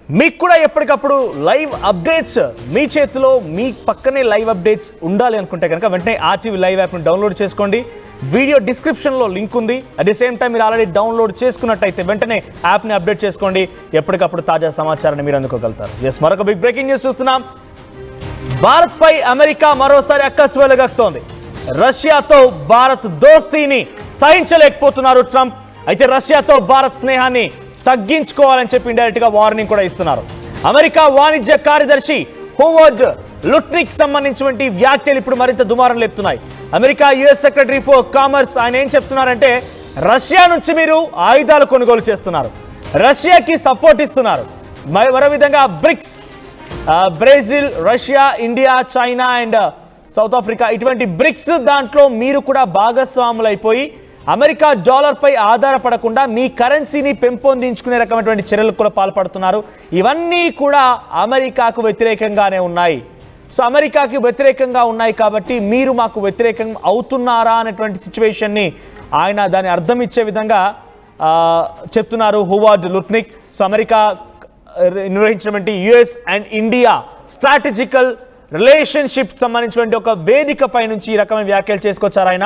మీకు కూడా ఎప్పటికప్పుడు లైవ్ అప్డేట్స్ మీ చేతిలో మీ పక్కనే లైవ్ అప్డేట్స్ ఉండాలి అనుకుంటే కనుక వెంటనే ఆర్టీవీ లైవ్ యాప్ని డౌన్లోడ్ చేసుకోండి. వీడియో డిస్క్రిప్షన్లో లింక్ ఉంది. అట్ ది సేమ్ టైం మీరు ఆల్రెడీ డౌన్లోడ్ చేసుకున్నట్టయితే వెంటనే యాప్ని అప్డేట్ చేసుకోండి. ఎప్పటికప్పుడు తాజా సమాచారాన్ని మీరు అందుకోగలుగుతారు. ఎస్, మరొక బిగ్ బ్రేకింగ్ న్యూస్ చూస్తున్నాం. భారత్ పై అమెరికా మరోసారి అక్కసు వెలుగక్కుతోంది. రష్యాతో భారత్ దోస్తీని సహించలేకపోతున్నారు ట్రంప్. అయితే రష్యాతో భారత్ స్నేహాన్ని తగ్గించుకోవాలని చెప్పి ఇండైరెక్ట్ గా వార్నింగ్ కూడా ఇస్తున్నారు. అమెరికా వాణిజ్య కార్యదర్శి హోవర్డ్ లుట్నిక్ సంబంధించినటువంటి వ్యాఖ్యలు ఇప్పుడు మరింత దుమారం లేపుతున్నాయి. America US secretary for commerce ఆయన ఏం చెప్తున్నారంటే, రష్యా నుంచి మీరు ఆయుధాలు కొనుగోలు చేస్తున్నారు, రష్యాకి సపోర్ట్ ఇస్తున్నారు. మరో విధంగా BRICS, Brazil, Russia, India, China and South Africa, ఇటువంటి బ్రిక్స్ దాంట్లో మీరు కూడా భాగస్వాములు అయిపోయి అమెరికా డాలర్పై ఆధారపడకుండా మీ కరెన్సీని పెంపొందించుకునే రకమైనటువంటి చర్యలకు కూడా పాల్పడుతున్నారు. ఇవన్నీ కూడా అమెరికాకు వ్యతిరేకంగానే ఉన్నాయి. సో అమెరికాకి వ్యతిరేకంగా ఉన్నాయి కాబట్టి మీరు మాకు వ్యతిరేకం అవుతున్నారా అనేటువంటి సిచ్యువేషన్ని ఆయన దాని అర్థం ఇచ్చే విధంగా చెప్తున్నారు హోవర్డ్ లుట్నిక్. సో అమెరికా నిర్వహించినటువంటి US and India strategical relationship సంబంధించినటువంటి ఒక వేదికపై నుంచి ఈ రకమైన వ్యాఖ్యలు చేసుకొచ్చారు ఆయన.